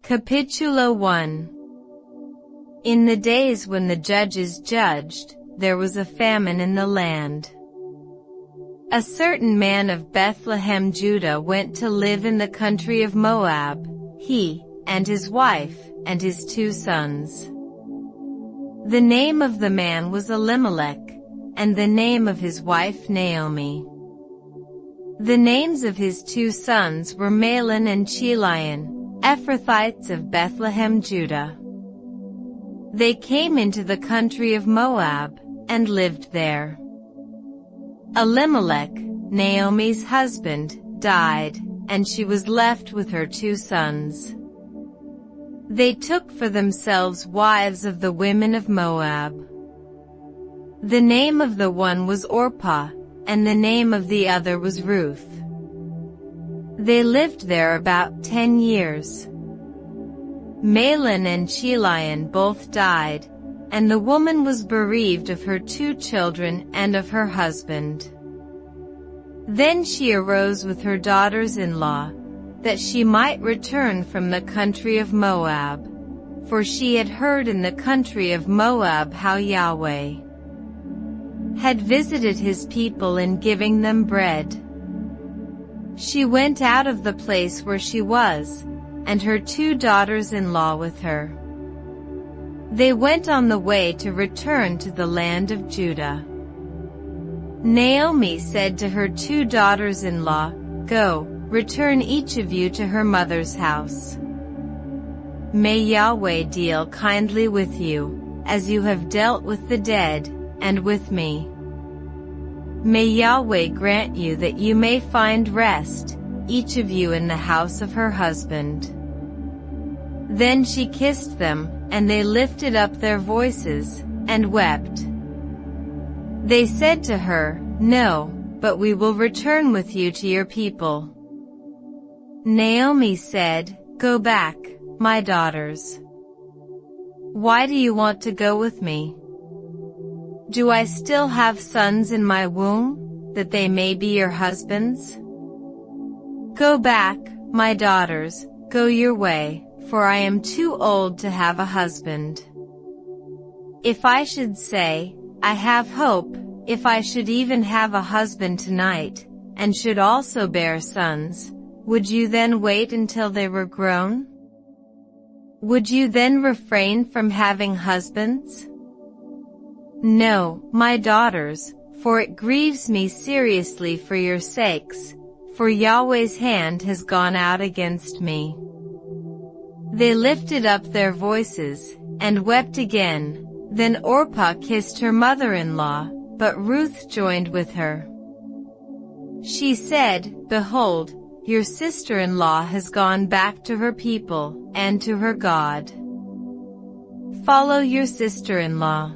Capítulo 1. In the days when the judges judged, there was a famine in the land. A certain man of Bethlehem, Judah, went to live in the country of Moab, he, and his wife, and his 2 sons. The name of the man was Elimelech, and the name of his wife Naomi. The names of his 2 sons were Mahlon and Chilion, Ephrathites of Bethlehem, Judah. They came into the country of Moab, and lived there. Elimelech, Naomi's husband, died, and she was left with her 2 sons. They took for themselves wives of the women of Moab. The name of the one was Orpah, and the name of the other was Ruth. They lived there about 10 years. Mahlon and Chilion both died, and the woman was bereaved of her 2 children and of her husband. Then she arose with her daughters-in-law, that she might return from the country of Moab, for she had heard in the country of Moab how Yahweh had visited his people in giving them bread. She went out of the place where she was, and her 2 daughters-in-law with her. They went on the way to return to the land of Judah. Naomi said to her 2 daughters-in-law, "Go, return each of you to her mother's house. May Yahweh deal kindly with you, as you have dealt with the dead, and with me. May Yahweh grant you that you may find rest, each of you in the house of her husband." Then she kissed them, and they lifted up their voices, and wept. They said to her, "No, but we will return with you to your people." Naomi said, "Go back, my daughters. Why do you want to go with me? Do I still have sons in my womb, that they may be your husbands? Go back, my daughters, go your way, for I am too old to have a husband. If I should say, I have hope, if I should even have a husband tonight, and should also bear sons, would you then wait until they were grown? Would you then refrain from having husbands? No, my daughters, for it grieves me seriously for your sakes, for Yahweh's hand has gone out against me." They lifted up their voices, and wept again. Then Orpah kissed her mother-in-law, but Ruth joined with her. She said, "Behold, your sister-in-law has gone back to her people, and to her God. Follow your sister-in-law."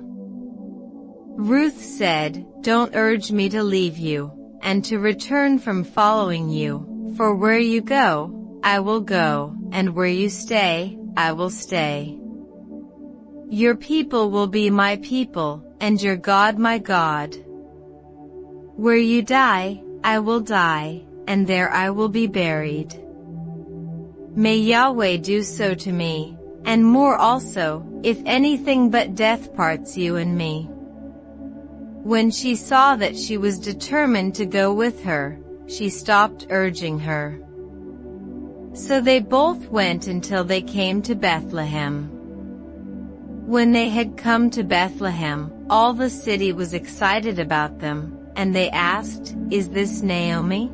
Ruth said, "Don't urge me to leave you, and to return from following you, for where you go, I will go, and where you stay, I will stay. Your people will be my people, and your God my God. Where you die, I will die, and there I will be buried. May Yahweh do so to me, and more also, if anything but death parts you and me." When she saw that she was determined to go with her, she stopped urging her. So they both went until they came to Bethlehem. When they had come to Bethlehem, all the city was excited about them, and they asked, "Is this Naomi?"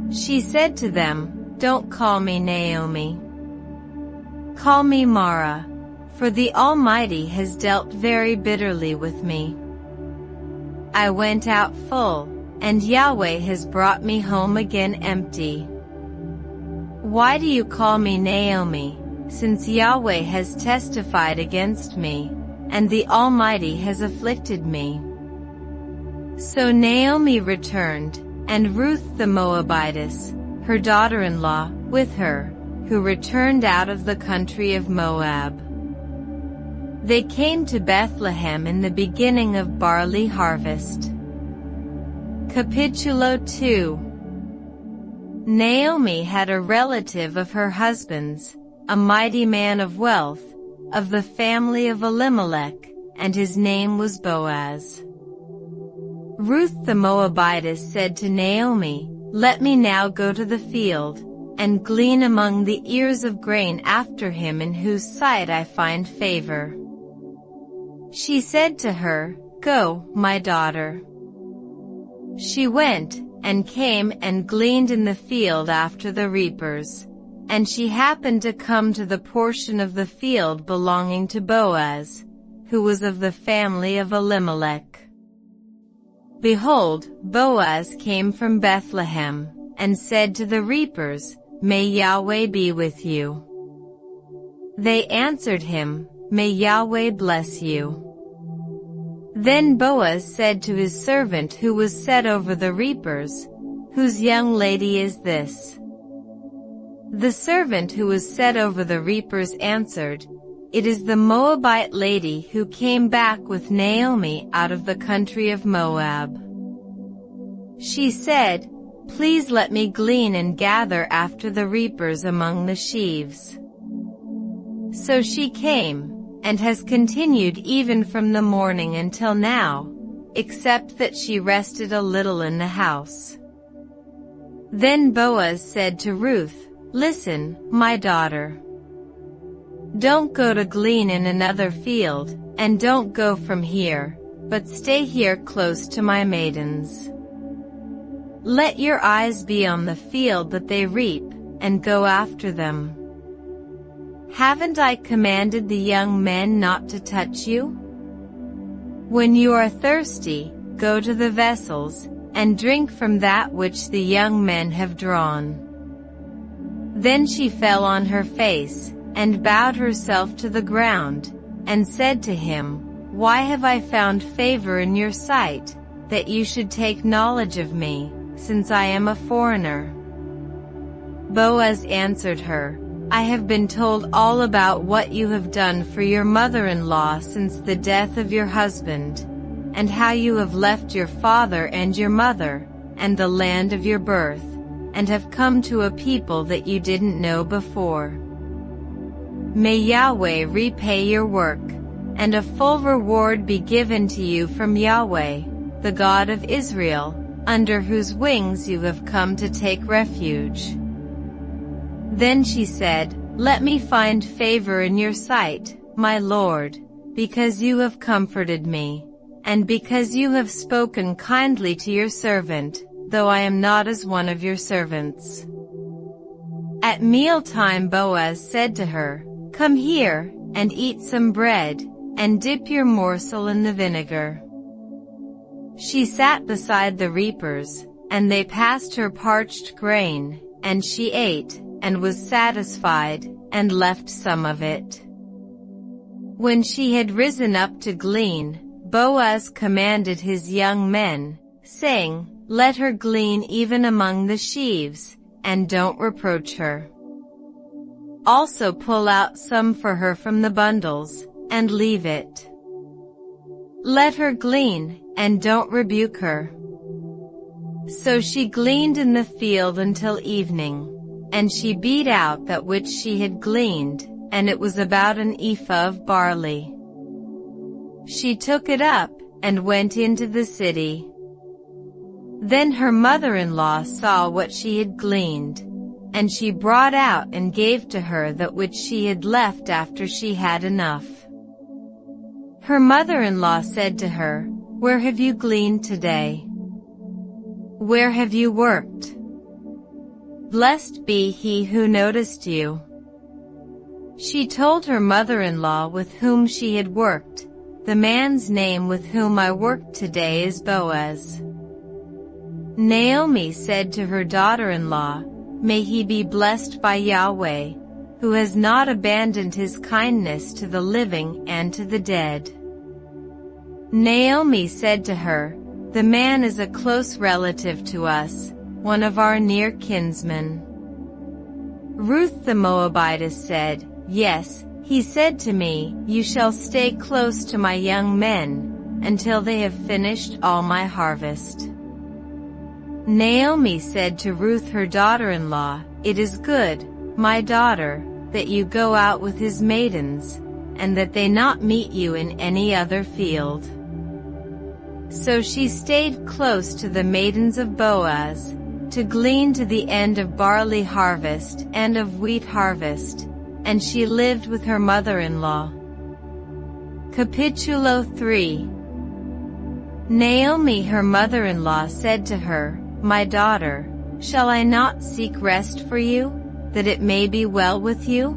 She said to them, "Don't call me Naomi. Call me Mara, for the Almighty has dealt very bitterly with me. I went out full, and Yahweh has brought me home again empty. Why do you call me Naomi, since Yahweh has testified against me, and the Almighty has afflicted me?" So Naomi returned, and Ruth the Moabitess, her daughter-in-law, with her, who returned out of the country of Moab. They came to Bethlehem in the beginning of barley harvest. Capítulo 2. Naomi had a relative of her husband's, a mighty man of wealth, of the family of Elimelech, and his name was Boaz. Ruth the Moabitess said to Naomi, "Let me now go to the field, and glean among the ears of grain after him in whose sight I find favor." She said to her, "Go, my daughter." She went, and came and gleaned in the field after the reapers. And she happened to come to the portion of the field belonging to Boaz, who was of the family of Elimelech. Behold, Boaz came from Bethlehem, and said to the reapers, "May Yahweh be with you." They answered him, "May Yahweh bless you." Then Boaz said to his servant who was set over the reapers, "Whose young lady is this?" The servant who was set over the reapers answered, "It is the Moabite lady who came back with Naomi out of the country of Moab." She said, "Please let me glean and gather after the reapers among the sheaves." So she came, and has continued even from the morning until now, except that she rested a little in the house. Then Boaz said to Ruth, "Listen, my daughter. Don't go to glean in another field, and don't go from here, but stay here close to my maidens. Let your eyes be on the field that they reap, and go after them. Haven't I commanded the young men not to touch you? When you are thirsty, go to the vessels, and drink from that which the young men have drawn." Then she fell on her face, and bowed herself to the ground, and said to him, "Why have I found favor in your sight, that you should take knowledge of me, since I am a foreigner?" Boaz answered her, "I have been told all about what you have done for your mother-in-law since the death of your husband, and how you have left your father and your mother, and the land of your birth, and have come to a people that you didn't know before. May Yahweh repay your work, and a full reward be given to you from Yahweh, the God of Israel, under whose wings you have come to take refuge." Then she said, "Let me find favor in your sight, my Lord, because you have comforted me, and because you have spoken kindly to your servant, though I am not as one of your servants." At mealtime Boaz said to her, "Come here, and eat some bread, and dip your morsel in the vinegar." She sat beside the reapers, and they passed her parched grain, and she ate, and was satisfied, and left some of it. When she had risen up to glean, Boaz commanded his young men, saying, "Let her glean even among the sheaves, and don't reproach her. Also pull out some for her from the bundles, and leave it. Let her glean, and don't rebuke her." So she gleaned in the field until evening, and she beat out that which she had gleaned, and it was about an ephah of barley. She took it up, and went into the city. Then her mother-in-law saw what she had gleaned, and she brought out and gave to her that which she had left after she had enough. Her mother-in-law said to her, "Where have you gleaned today? Where have you worked? Blessed be he who noticed you." She told her mother-in-law with whom she had worked, "The man's name with whom I worked today is Boaz." Naomi said to her daughter-in-law, "May he be blessed by Yahweh, who has not abandoned his kindness to the living and to the dead." Naomi said to her, "The man is a close relative to us, one of our near kinsmen." Ruth the Moabitess said, "Yes, he said to me, 'You shall stay close to my young men, until they have finished all my harvest.'" Naomi said to Ruth her daughter-in-law, "It is good, my daughter, that you go out with his maidens, and that they not meet you in any other field." So she stayed close to the maidens of Boaz, to glean to the end of barley harvest and of wheat harvest, and she lived with her mother-in-law. Capítulo 3. Naomi her mother-in-law said to her, "My daughter, shall I not seek rest for you, that it may be well with you?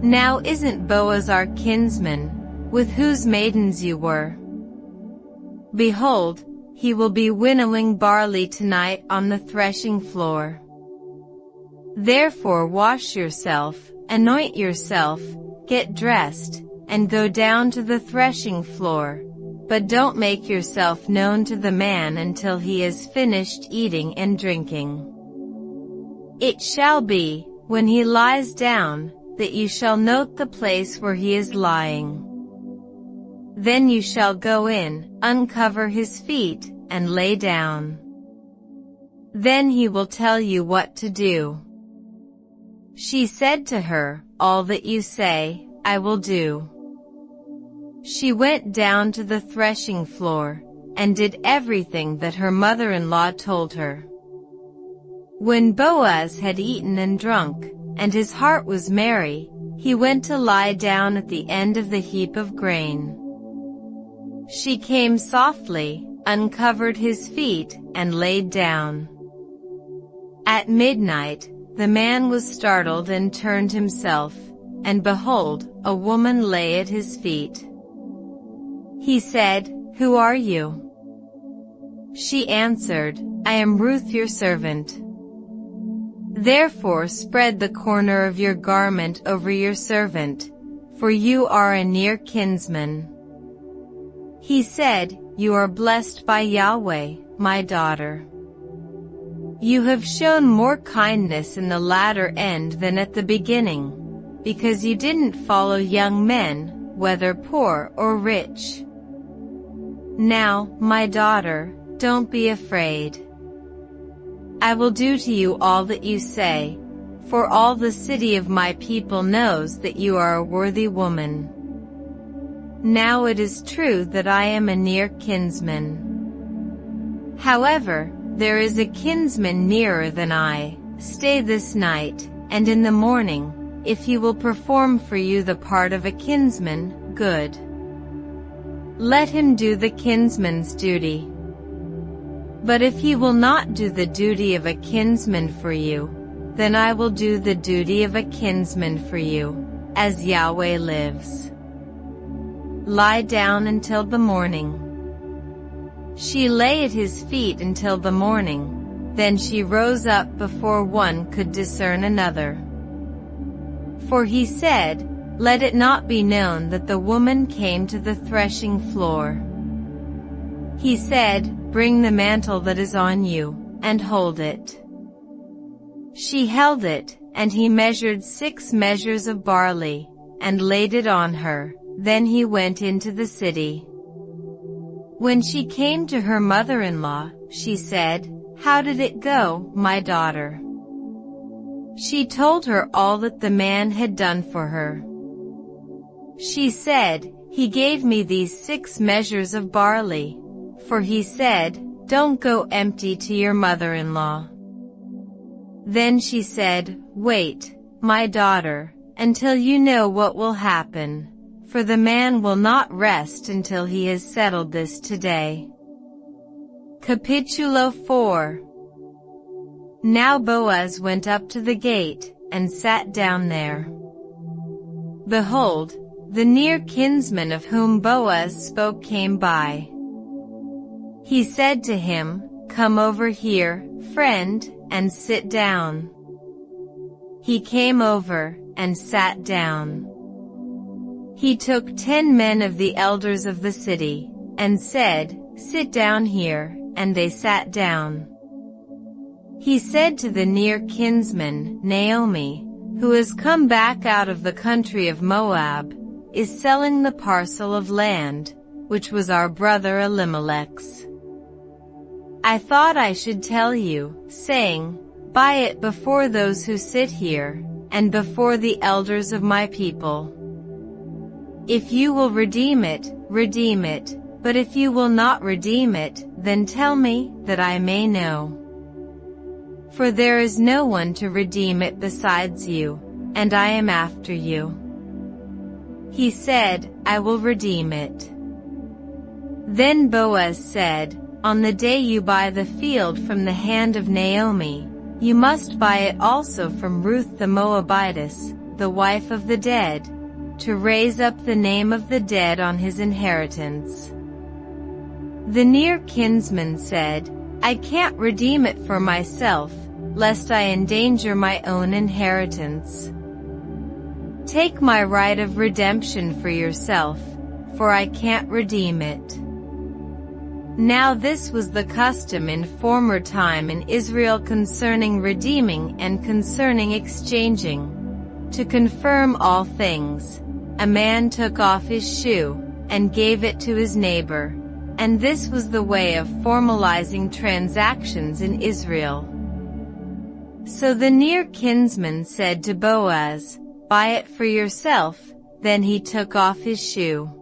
Now isn't Boaz our kinsman, with whose maidens you were? Behold, he will be winnowing barley tonight on the threshing floor. Therefore wash yourself, anoint yourself, get dressed, and go down to the threshing floor, but don't make yourself known to the man until he has finished eating and drinking. It shall be, when he lies down, that you shall note the place where he is lying. Then you shall go in, uncover his feet, and lay down. Then he will tell you what to do." She said to her, "All that you say, I will do." She went down to the threshing floor, and did everything that her mother-in-law told her. When Boaz had eaten and drunk, and his heart was merry, he went to lie down at the end of the heap of grain. She came softly, uncovered his feet, and laid down. At midnight, the man was startled and turned himself, and behold, a woman lay at his feet. He said, "Who are you?" She answered, "I am Ruth your servant. Therefore spread the corner of your garment over your servant, for you are a near kinsman." He said, "You are blessed by Yahweh, my daughter. You have shown more kindness in the latter end than at the beginning, because you didn't follow young men, whether poor or rich. Now, my daughter, don't be afraid. I will do to you all that you say, for all the city of my people knows that you are a worthy woman. Now it is true that I am a near kinsman. However, there is a kinsman nearer than I. Stay this night, and in the morning, if he will perform for you the part of a kinsman, good. Let him do the kinsman's duty. But if he will not do the duty of a kinsman for you, then I will do the duty of a kinsman for you, as Yahweh lives. Lie down until the morning." She lay at his feet until the morning, then she rose up before one could discern another. For he said, "Let it not be known that the woman came to the threshing floor." He said, "Bring the mantle that is on you, and hold it." She held it, and he measured 6 measures of barley, and laid it on her. Then he went into the city. When she came to her mother-in-law, she said, "How did it go, my daughter?" She told her all that the man had done for her. She said, "He gave me these 6 measures of barley, for he said, 'Don't go empty to your mother-in-law.'" Then she said, "Wait, my daughter, until you know what will happen, for the man will not rest until he has settled this today." Capítulo 4. Now Boaz went up to the gate, and sat down there. Behold, the near kinsman of whom Boaz spoke came by. He said to him, "Come over here, friend, and sit down." He came over, and sat down. He took 10 men of the elders of the city, and said, "Sit down here," and they sat down. He said to the near kinsman, "Naomi, who has come back out of the country of Moab, is selling the parcel of land, which was our brother Elimelech's. I thought I should tell you, saying, 'Buy it before those who sit here, and before the elders of my people. If you will redeem it, redeem it, but if you will not redeem it, then tell me, that I may know. For there is no one to redeem it besides you, and I am after you. He said, I will redeem it. Then Boaz said, on the day you buy the field from the hand of Naomi, you must buy it also from Ruth the Moabitess, the wife of the dead, to raise up the name of the dead on his inheritance. The near kinsman said, I can't redeem it for myself, lest I endanger my own inheritance. Take my right of redemption for yourself, for I can't redeem it. Now this was the custom in former time in Israel concerning redeeming and concerning exchanging. To confirm all things, a man took off his shoe, and gave it to his neighbor, and this was the way of formalizing transactions in Israel. So the near kinsman said to Boaz, buy it for yourself, then he took off his shoe.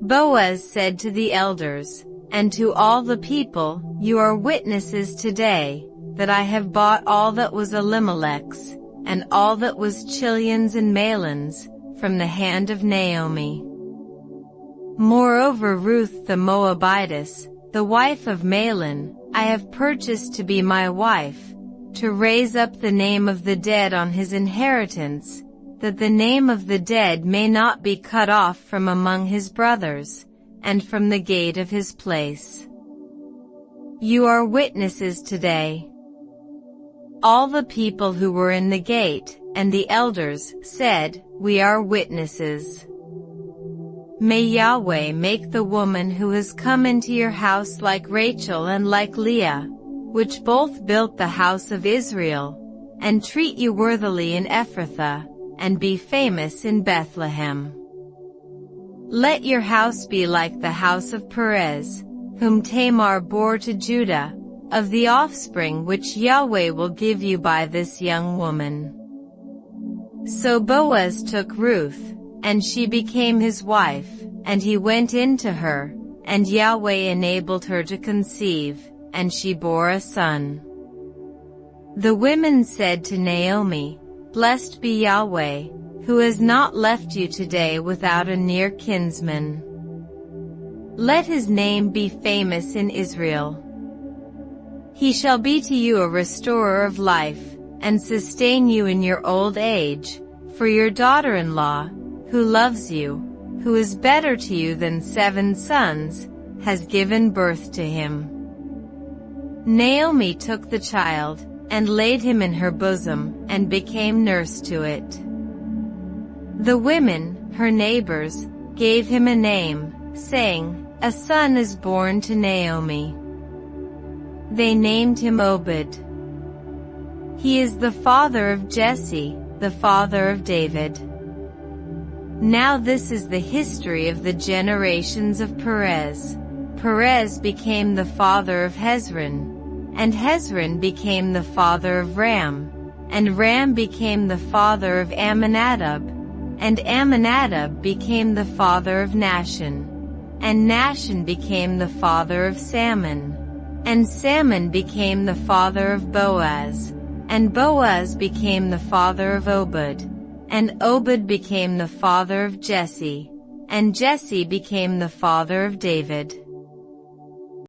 Boaz said to the elders, and to all the people, you are witnesses today, that I have bought all that was Elimelech's, and all that was Chilion's and Mahlon's, from the hand of Naomi. Moreover Ruth the Moabitess, the wife of Mahlon, I have purchased to be my wife, to raise up the name of the dead on his inheritance, that the name of the dead may not be cut off from among his brothers, and from the gate of his place. You are witnesses today. All the people who were in the gate, and the elders, said, we are witnesses. May Yahweh make the woman who has come into your house like Rachel and like Leah, which both built the house of Israel, and treat you worthily in Ephrathah, and be famous in Bethlehem. Let your house be like the house of Perez, whom Tamar bore to Judah, of the offspring which Yahweh will give you by this young woman. So Boaz took Ruth, and she became his wife, and he went in to her, and Yahweh enabled her to conceive, and she bore a son. The women said to Naomi, blessed be Yahweh, who has not left you today without a near kinsman. Let his name be famous in Israel. He shall be to you a restorer of life, and sustain you in your old age, for your daughter-in-law, who loves you, who is better to you than 7 sons, has given birth to him. Naomi took the child, and laid him in her bosom, and became nurse to it. The women, her neighbors, gave him a name, saying, a son is born to Naomi. They named him Obed. He is the father of Jesse, the father of David. Now this is the history of the generations of Perez. Perez became the father of Hezron, and Hezron became the father of Ram, and Ram became the father of Amminadab, and Amminadab became the father of Nahshon, and Nahshon became the father of Salmon, and Salmon became the father of Boaz, and Boaz became the father of Obed, and Obed became the father of Jesse, and Jesse became the father of David.